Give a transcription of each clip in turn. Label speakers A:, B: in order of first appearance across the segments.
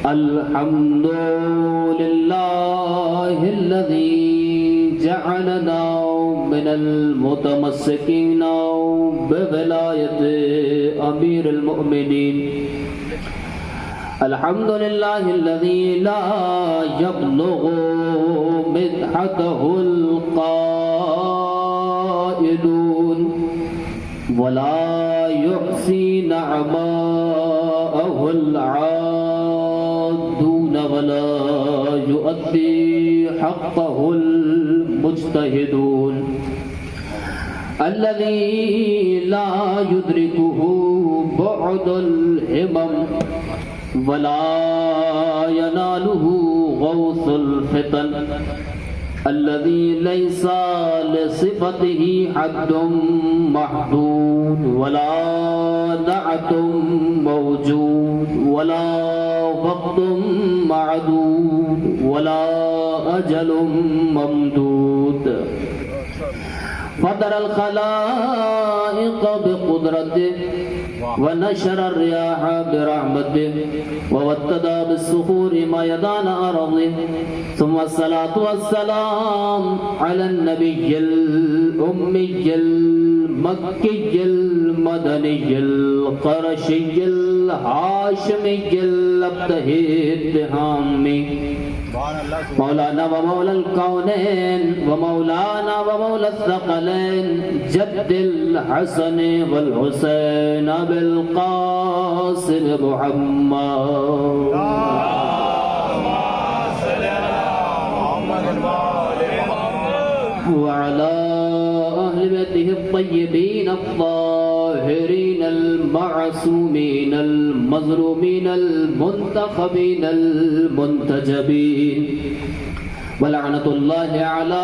A: الحمد لله الذي جعلنا من المتمسكين بولاية أمير المؤمنين. الحمد لله الذي لا يبلغ مدحته القائلون ولا يحصي نعماءه العادون ولا يؤدي حقه المجتهدون. الذي لا يدركه بعد الهمم ولا يناله غوث الفتن. الذي ليس لصفته حد محدود ولا نعت موجود ولا وقت معدود ولا أجل ممدود. فطر الخلائق بقدرته ونشر الرياح برحمته ووتد بالصخور ميدان أرضه. ثم الصلاة والسلام على النبي الأمي المكي المدني القرشي الهاشمي الأبتهي التهامي مولانا ومولى الكونين ومولانا ومولى الثقلين جد الحسن والحسين بالقاسم محمد وعلى أهل بيته الطيبين الطاهرين المعصومين المظلومين المنتخبين المنتجبين ولعنة الله على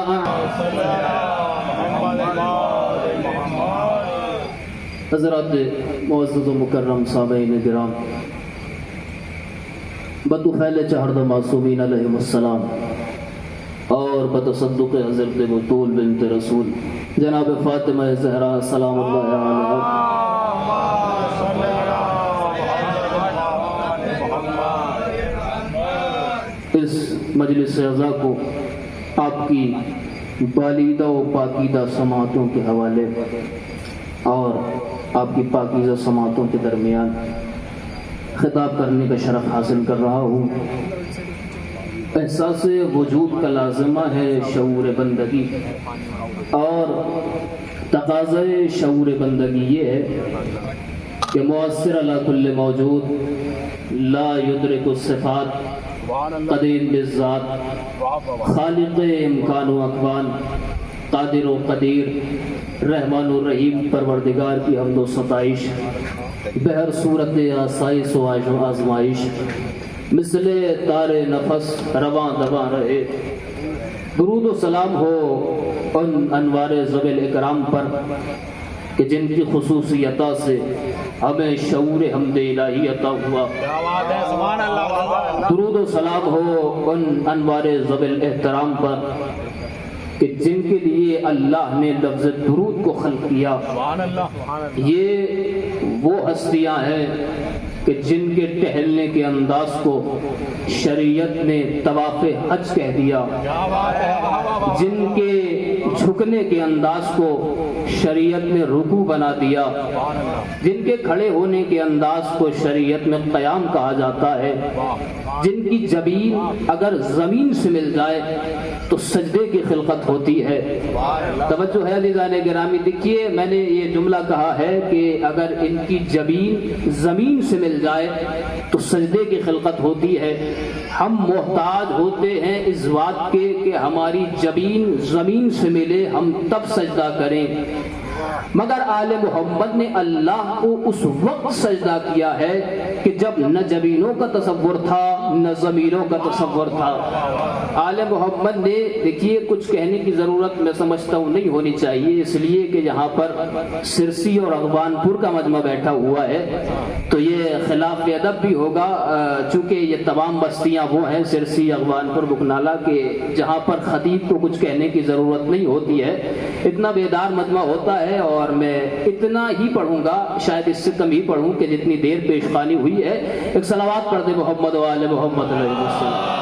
A: حضرات معزز و مکرم سامعین کرام، بطفیل چہرد معصومین علیہم السلام اور بتصدق حضرت بطول بنت رسول جناب فاطمہ زہرا سلام اللہ علیہ، اس مجلس عزا کو آپ کی بالیدہ و پاکیدہ سماعتوں کے حوالے اور آپ کی پاکیزہ سماعتوں کے درمیان خطاب کرنے کا شرف حاصل کر رہا ہوں۔ احساس وجود کا لازمہ ہے شعور بندگی، اور تقاضۂ شعور بندگی یہ ہے کہ مؤثر علی کل موجود، لا یدرک الصفات، قدیم بالذات، خالق امکان و اکوان، قادر و قدیر، رحمان و رحیم پروردگار کی حمد و ستائش بہر صورت آسائش و آزمائش مثل تار نفس رواں دواں رہے۔ درود و سلام ہو ان انوار ذوی الاکرام پر کہ جن کی خصوصیتہ سے ہمیں شعور حمد الہی عطا ہوا۔ درود و سلام ہو ان انوار ذوی الاحترام پر کہ جن کے لیے اللہ نے لفظ درود کو خلق کیا۔ یہ وہ ہستیاں ہیں کہ جن کے ٹہلنے کے انداز کو شریعت نے طواف حج کہہ دیا، جن کے جھکنے کے انداز کو شریعت نے رکوع بنا دیا، جن کے کھڑے ہونے کے انداز کو شریعت میں قیام کہا جاتا ہے، جن کی جبین اگر زمین سے مل جائے تو سجدے کی خلقت ہوتی ہے۔ توجہ ہے عزیزان گرامی، دیکھیے میں نے یہ جملہ کہا ہے کہ اگر ان کی جبین زمین سے مل جائے تو سجدے کی خلقت ہوتی ہے۔ ہم محتاج ہوتے ہیں اس بات کے کہ ہماری جبین زمین سے ملے ہم تب سجدہ کریں، مگر آل محمد نے اللہ کو اس وقت سجدہ کیا ہے کہ جب نہ جبینوں کا تصور تھا نہ زمینوں کا تصور تھا۔ آل محمد نے، دیکھیے کچھ کہنے کی ضرورت میں سمجھتا ہوں نہیں ہونی چاہیے، اس لیے کہ یہاں پر سرسی اور اغوان پور کا مجمع بیٹھا ہوا ہے تو یہ خلاف ادب بھی ہوگا، چونکہ یہ تمام بستیاں وہ ہیں سرسی، اغوان پور، بکنالہ کے جہاں پر خطیب کو کچھ کہنے کی ضرورت نہیں ہوتی ہے، اتنا بیدار مجمع ہوتا ہے اور میں اتنا ہی پڑھوں گا، شاید اس سے کم ہی پڑھوں کہ جتنی دیر پیشخوانی ہوئی ہے۔ ایک صلوات پڑھ دے محمد و آل محمد علیہ السلام۔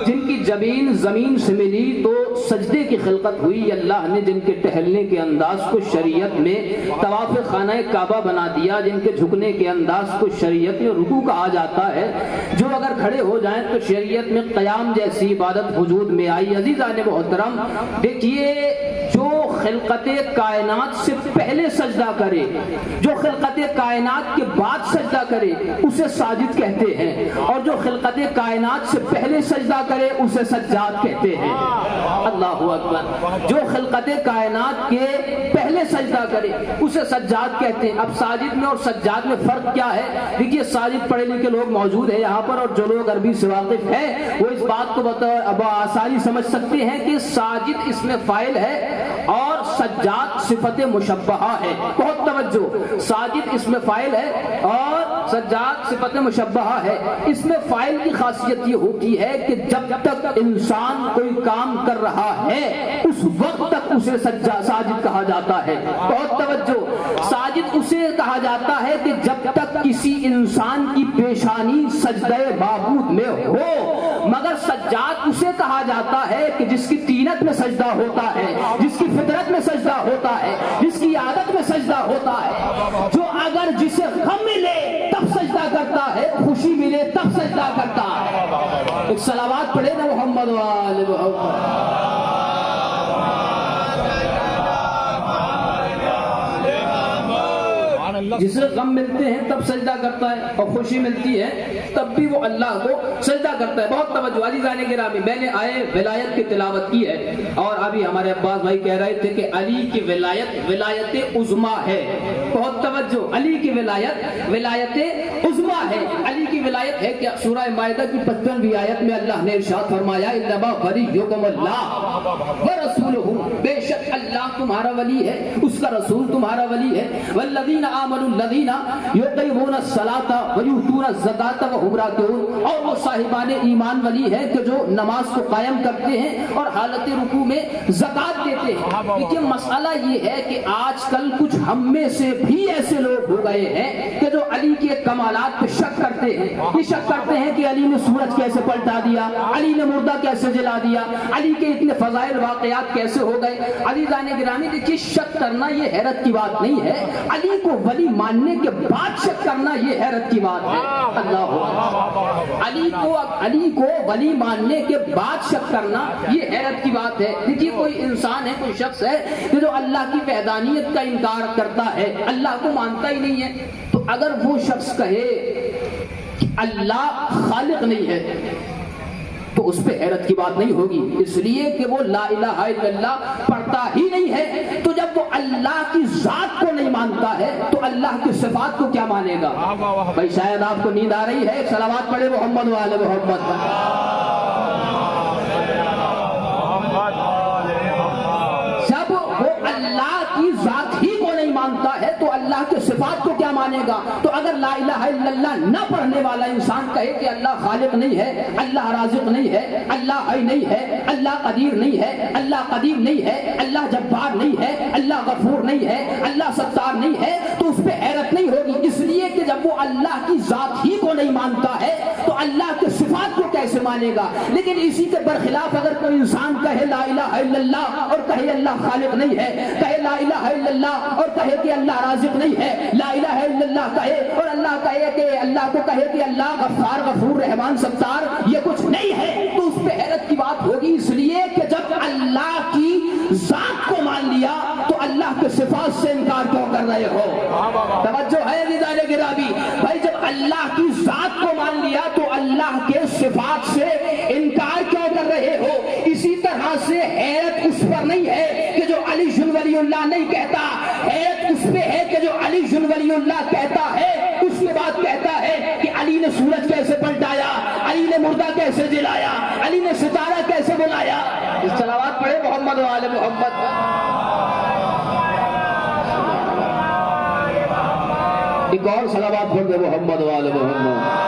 A: جن کی جبین زمین سے ملی تو سجدے کی خلقت ہوئی، اللہ نے جن کے ٹہلنے کے انداز کو شریعت میں طواف خانہ کعبہ بنا دیا، جن کے جھکنے کے انداز کو شریعت میں رکوع کہا جاتا ہے، جو اگر کھڑے ہو جائیں تو شریعت میں قیام جیسی عبادت وجود میں آئی۔ عزیزان محترم، دیکھیے جو خلقت کائنات سے پہلے سجدہ کرے، جو خلقت کائنات کے بعد سجدہ کرے اسے ساجد کہتے ہیں، اور جو خلقت کائنات سے پہلے سجدہ کرے اسے سجاد کہتے ہیں۔ اللہ اکبر۔ جو خلقت کائنات کے پہلے سجدہ کرے اسے سجاد کہتے ہیں۔ اب ساجد میں اور سجاد میں فرق کیا ہے؟ دیکھیے ساجد پڑھے لکھے لوگ موجود ہیں یہاں پر، اور جو لوگ عربی سے واقف ہیں وہ اس بات کو آسانی سمجھ سکتے ہیں کہ ساجد اس میں فاعل ہے اور سجاد صفت مشبہہ ہے۔ بہت توجہ، ساجد اس میں فاعل ہے اور سجاد صفت مشبہہ ہے۔ اس میں فاعل کی خاصیت یہ ہوتی ہے کہ جب تک انسان کوئی کام کر رہا ہے اس وقت تک اسے ساجد کہا جاتا ہے۔ بہت توجہ، ساجد اسے کہا جاتا ہے کہ جب تک کسی انسان کی پیشانی سجدہ معبود میں ہو، مگر سجاد اسے کہا جاتا ہے کہ جس کی طینت میں سجدہ ہوتا ہے، جس کی فطرت میں سجدہ ہوتا ہے، جس کی عادت میں سجدہ ہوتا ہے، جو اگر جسے غم ملے تب سجدہ کرتا ہے، خوشی ملے تب سجدہ کرتا ہے۔ ایک صلوات پڑھے نا محمد و آل محمد۔ جسے غم ملتے ہیں تب سجدہ کرتا ہے اور خوشی ملتی ہے تب بھی وہ اللہ کو سجدہ کرتا ہے۔ بہت توجہ عزیزان گرامی، میں نے آئے ولایت کی تلاوت کی ہے اور ابھی ہمارے عباس بھائی کہہ رہے تھے کہ علی کی ولایت عظمیٰ ہے۔ بہت توجہ، علی کی ولایت عظمیٰ ہے۔ علی کی ولایت ہے کہ سورہ مائدہ کی 55ویں آیت میں اللہ نے ارشاد فرمایا انما ولیکم اللہ ورسولہ، بے شک اللہ تمہارا ولی ہے، اس کا رسول تمہارا ولی ہے۔ والذین آمنوا الذین یقیمون الصلاۃ ویؤتون الزکاۃ وهم راکعون، اور وہ صاحبان ایمان ولی ہے کہ جو نماز کو قائم کرتے ہیں اور حالت رکوع میں زکوٰۃ دیتے ہیں۔ لیکن مسئلہ یہ ہے کہ آج کل کچھ ہم میں سے بھی ایسے لوگ ہو گئے ہیں کہ جو علی کے کمالات پہ شک کرتے ہیں۔ یہ شک کرتے ہیں کہ علی نے سورج کیسے پلٹا دیا، علی نے مردہ کیسے جلا دیا، علی کے اتنے فضائل واقعات کیسے ہو گئے۔ عزیزان گرامی دیکھیے، شک کرنا یہ حیرت کی بات نہیں ہے، علی کو ولی ماننے کے بعد شک کرنا یہ حیرت کی بات ہے۔ اللہ علی کو ولی ماننے کے بعد شک کرنا یہ حیرت کی بات ہے۔ دیکھیے کوئی انسان ہے، کوئی شخص ہے کہ جو اللہ کی وحدانیت کا انکار کرتا ہے، اللہ کو مانتا ہی نہیں ہے، تو اگر وہ شخص کہے کہ اللہ خالق نہیں ہے تو اس پہ حیرت کی بات نہیں ہوگی، اس لیے کہ وہ لا الہ الا اللہ پڑھتا ہی نہیں ہے۔ تو جب وہ اللہ کی ذات کو نہیں مانتا ہے تو اللہ کی صفات کو کیا مانے گا؟ بھائی شاید آپ کو نیند آ رہی ہے، صلوات پڑھے محمد و آل محمد۔ جب وہ اللہ کی ذات ہی کو نہیں مانتا ہے تو اللہ کے صفات کو کیا مانے گا؟ تو اگر لا الہ الا اللہ نہ پڑھنے والا انسان کہے کہ اللہ خالق نہیں ہے، اللہ رازق نہیں ہے، اللہ حی نہیں ہے، اللہ قدیر نہیں ہے، اللہ قدیم نہیں ہے، اللہ جبار نہیں ہے، اللہ غفور نہیں ہے، اللہ ستار نہیں ہے، تو اس پہ حیرت نہیں ہوگی، اس لیے کہ جب وہ اللہ کی ذات ہی کو نہیں مانتا ہے تو اللہ کے صفات کو کیسے مانے گا؟ لیکن اسی کے برخلاف اگر کوئی انسان کہے لا الہ الا اللہ اور کہے اللہ خالق نہیں ہے، کہے لا الہ الا اللہ اور کہے کہ اللہ رازق نہیں ہے، لا الہ الا اللہ کہے اور اللہ کہے کہ اللہ کو کہے کہ اللہ غفار غفور رحمان ستار یہ کچھ نہیں ہے، تو اس پہ حیرت کی بات ہوگی، اس لیے کہ جب اللہ کی ذات کو مان لیا تو اللہ کے صفات سے انکار کیوں کر رہے ہو؟ توجہ ہے عزیزان گرامی، بھائی جب اللہ کی ذات کو مان لیا تو اللہ کے صفات سے انکار کیوں کر رہے ہو؟ اسی طرح سے حیرت اس پر نہیں ہے کہ جو علی جن ولی اللہ نہیں کہتا، حیرت اس پہ ہے کہ جو علی جن ولی اللہ کہتا ہے اس کے بعد کہتا ہے کہ علی نے سورج کیسے پلٹایا، علی نے مردہ کیسے جلایا، علی نے ستارہ کیسے بلایا۔ اس صلوات پڑھے محمد و آل محمد۔ ایک اور صلوات پڑھ دے محمد و آل محمد۔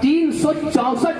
A: 364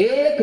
A: 1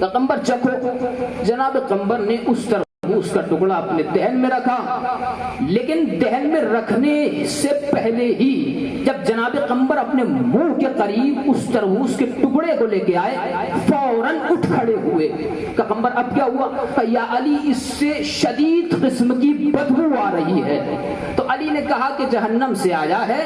A: قمبر چکھو. جناب قمبر نے اس طرح اس کا ٹکڑا اپنے دہن میں رکھا، لیکن دہن میں رکھنے سے پہلے ہی جب جناب قمبر اپنے منہ کے قریب اس تربوز کے ٹکڑے کو لے کے آئے، فوراً اٹھ کھڑے ہوئے. کہ قمبر اب کیا ہوا؟ یا علی اس سے شدید قسم کی بدبو آ رہی ہے. تو علی نے کہا کہ جہنم سے آیا ہے،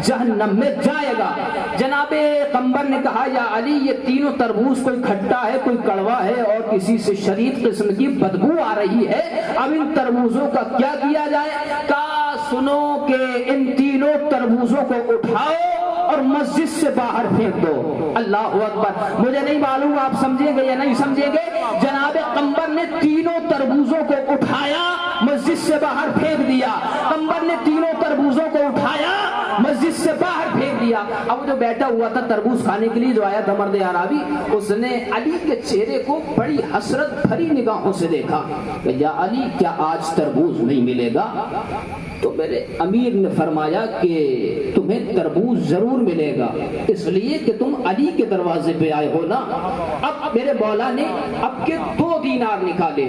A: جہنم میں جائے گا. جناب قمبر نے کہا یا علی یہ تینوں تربوز کوئی کھٹا ہے، کوئی کڑوا ہے اور کسی سے شدید قسم کی بدبو آ رہی ہے، اب ان تربوزوں کا کیا کیا جائے؟ کہا سنو کہ ان تینوں تربوزوں کو اٹھاؤ اور مسجد سے باہر پھینک دو. اللہ اکبر. مجھے نہیں معلوم آپ سمجھیں گے یا نہیں سمجھیں گے. جناب قمبر نے تینوں تربوزوں کو اٹھایا، مسجد سے باہر پھینک دیا. قمبر نے تینوں تربوزوں کو اٹھایا، مسجد سے باہر پھینک دیا. اب جو بیٹھا ہوا تھا تربوز کھانے کے لیے جو آیا تھا مرد عربی، اس نے علی کے چہرے کو بڑی حسرت بھری نگاہوں سے دیکھا کہ یا علی کیا آج تربوز نہیں ملے گا؟ تو میرے امیر نے فرمایا کہ تمہیں تربوز ضرور ملے گا، اس لیے کہ تم علی کے دروازے پہ آئے ہو نا. اب میرے مولا نے اب کے 2 دینار نکالے،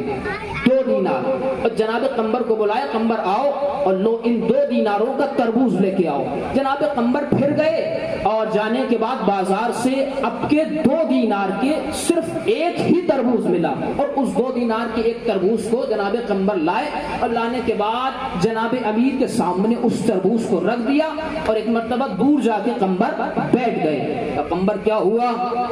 A: 2 دینار، اور جناب قمبر کو بلایا. قمبر آؤ اور لو ان 2 دیناروں کا تربوز لے کے آؤ. جناب قمبر پھر گئے اور جانے کے بعد بازار سے اب کے 2 دینار کے صرف ایک ہی تربوز ملا، اور اس 2 دینار کے ایک تربوز کو جناب قمبر لائے، اور لانے کے بعد جناب امیر کے سامنے اس تربوز کو رکھ دیا اور ایک مرتبہ دور جا کے قمبر بیٹھ گئے. قمبر کیا ہوا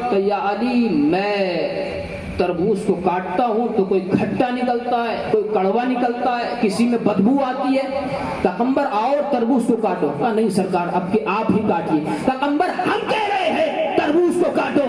A: کہ یا علی میں تربوز کو کاٹتا ہوں تو کوئی کھٹا نکلتا ہے، کوئی کڑوا نکلتا ہے، کسی میں بدبو آتی ہے. قمبر آؤ تربوز کو کاٹو. کہا نہیں سرکار اب کہ آپ ہی کاٹیے. قمبر ہم کہہ رہے ہیں تربوز کو کاٹو.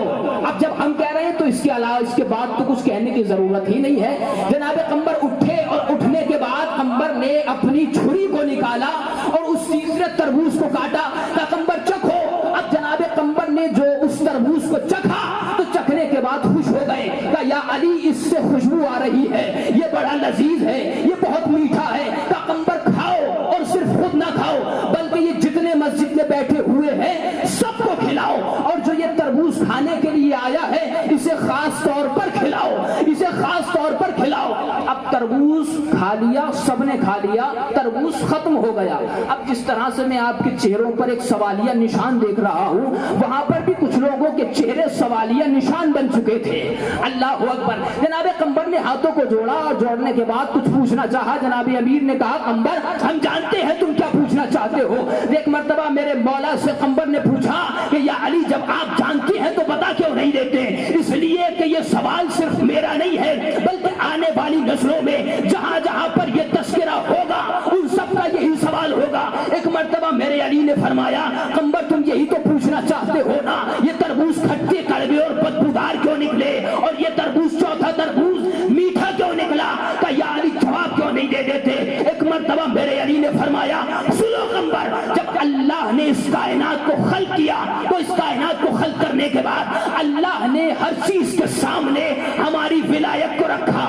A: اب جب ہم کہہ رہے ہیں تو اس کے علاوہ اس کے بعد تو کچھ کہنے کی ضرورت ہی نہیں ہے. جناب قمبر اٹھے اور اٹھنے کے بعد قمبر نے اپنی چھری کو نکالا اور اس تیسرے تربوز کو کاٹا. قمبر چکھو. اب جناب قمبر نے جو اس تربوز کو چکھا تو چکھنے کے بعد خوش ہو گئے. کہا یا علی اس سے خوشبو آ رہی ہے، یہ بڑا لذیذ ہے، یہ بہت میٹھا ہے. کہا قمبر کھاؤ، اور صرف خود نہ کھاؤ بلکہ یہ جتنے مسجد میں بیٹھے ہوئے ہیں سب کو کھلاؤ، اور جو یہ تربوز کھانے کے لیے آیا ہے اسے خاص طور پر کھلاؤ، اسے خاص طور پر کھلاؤ. اب تربوز کھا لیا، سب نے کھا لیا، تربوز ختم ہو گیا. اب جس طرح سے میں آپ کے چہروں پر ایک سوالیہ نشان دیکھ رہا ہوں، وہاں پر بھی کچھ لوگوں کے چہرے سوالیہ نشان بن چکے تھے. اللہ اکبر. جناب قمبر نے ہاتھوں کو جوڑا اور جوڑنے کے بعد کچھ پوچھنا چاہا. جناب امیر نے کہا قمبر ہم جانتے ہیں تم کیا پوچھنا چاہتے ہو. ایک مرتبہ میرے مولا سے قمبر نے پوچھا کہ یا علی جب آپ جانتے ہیں تو بتا کیوں نہیں دیتے؟ اس لیے کہ یہ سوال صرف میرا نہیں ہے بلکہ آنے والی نسلوں میں جہاں جہاں پر یہ تذکرہ ہوگا ان سب کا یہی سوال ہوگا. ایک مرتبہ میرے علی نے فرمایا قمبر تم یہی تو پوچھنا چاہتے ہو نا، یہ تربوز کھٹے کڑوے اور بدبودار کیوں نکلے اور یہ تربوز چوتھا تربوز میٹھا کیوں نکلا؟ کہ یا علی جواب کیوں نہیں دے دیتے؟ ایک مرتبہ میرے علی نے فرمایا سنو قمبر، جب اللہ نے اس کائنات کو خلق کیا تو اس کائنات کو خلق کرنے کے بعد اللہ نے ہر چیز کے سامنے ہماری ولایت کو رکھا.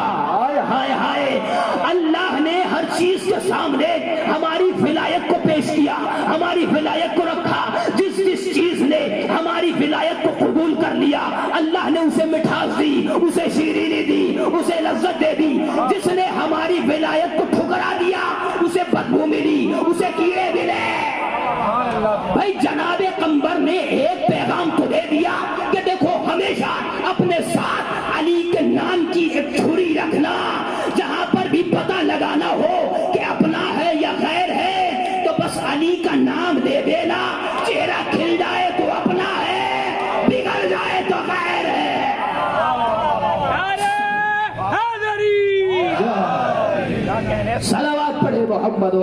A: ہائے ہائے، اللہ نے ہر چیز کے سامنے ہماری ولایت کو پیش کیا، ہماری ولایت کو رکھا. جس جس چیز نے ہماری ولایت کو قبول کر لیا اللہ نے اسے مٹھاس دی، اسے شیرینی دی، اسے لذت دے دی. جس نے ہماری ولایت کو ٹھکرا دیا اسے بدبو ملی، اسے کیڑے ملے. بھائی جناب قمبر نے ایک پیغام تو دے دیا کہ دیکھو ہمیشہ اپنے ساتھ علی کے نام کی ایک چھری رکھنا، جہاں پر بھی پتہ لگانا ہو کہ اپنا ہے یا غیر ہے تو بس علی کا نام دے دینا. چہرہ کھل جائے تو اپنا ہے، بگڑ جائے تو غیر ہے. صلوات پڑھے محمد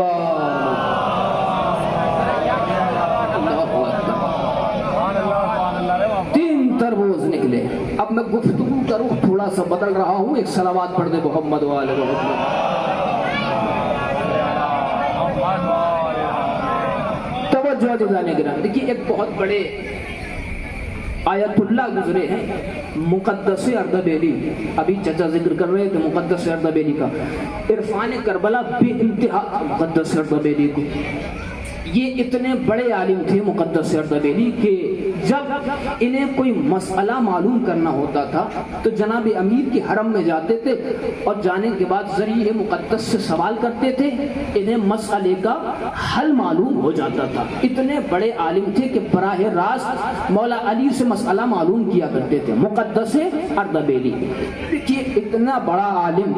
A: تربوز نکلے. اب میں گفتگو کا رخ تھوڑا سا بدل رہا ہوں. ایک صلوات پڑھ دے محمد والے محمد. توجہ جانے گرام. دیکھیے ایک بہت بڑے آیت اللہ گزرے ہیں مقدس اردبیلی. ابھی چچا ذکر کر رہے تھے مقدس اردبیلی کا. عرفان کربلا بے انتہا مقدس اردبیلی کو. یہ اتنے بڑے عالم تھے مقدس اردبیلی کہ جب انہیں کوئی مسئلہ معلوم کرنا ہوتا تھا تو جناب امیر کے حرم میں جاتے تھے اور جانے کے بعد ذریعہ مقدس سے سوال کرتے تھے، انہیں مسئلے کا حل معلوم ہو جاتا تھا۔ اتنے بڑے عالم تھے کہ براہ راست مولا علی سے مسئلہ معلوم کیا کرتے تھے مقدس اردبیلی۔ دیکھیے اتنا بڑا عالم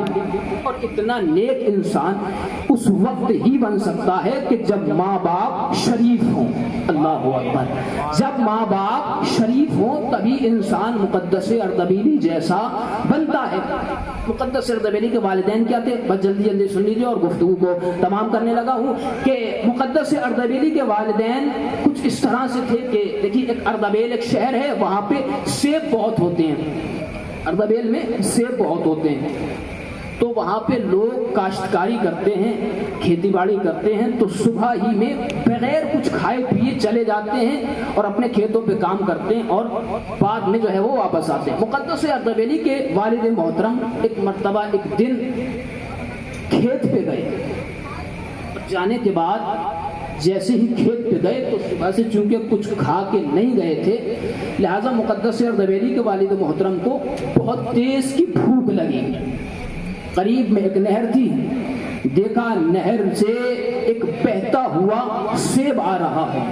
A: اور اتنا نیک انسان اس وقت ہی بن سکتا ہے کہ جب ماں باپ شریف ہوں۔ اللہ اکبر، جب ماں باپ شریف ہوں تبھی انسان مقدس اردبیلی جیسا بنتا ہے۔ مقدس اردبیلی کے والدین کیا تھے؟ بس جلدی جلدی سن لیجیے اور گفتگو کو تمام کرنے لگا ہوں کہ مقدس اردبیلی کے والدین کچھ اس طرح سے تھے کہ دیکھیے ایک اردبیل ایک شہر ہے، وہاں پہ سیب بہت ہوتے ہیں، اردبیل میں سیب بہت ہوتے ہیں، تو وہاں پہ لوگ کاشتکاری کرتے ہیں، کھیتی باڑی کرتے ہیں، تو صبح ہی میں بغیر کچھ کھائے پیے چلے جاتے ہیں اور اپنے کھیتوں پہ کام کرتے ہیں اور بعد میں جو ہے وہ واپس آتے ہیں۔ مقدس اردبیلی کے والد محترم ایک مرتبہ ایک دن کھیت پہ گئے، جانے کے بعد جیسے ہی کھیت پہ گئے تو صبح سے چونکہ کچھ کھا کے نہیں گئے تھے، لہٰذا مقدس اردبیلی کے والد محترم کو بہت تیز کی بھوک لگی۔ قریب میں ایک نہر تھی، دیکھا نہر سے ایک بہتا ہوا سیب آ رہا ہے،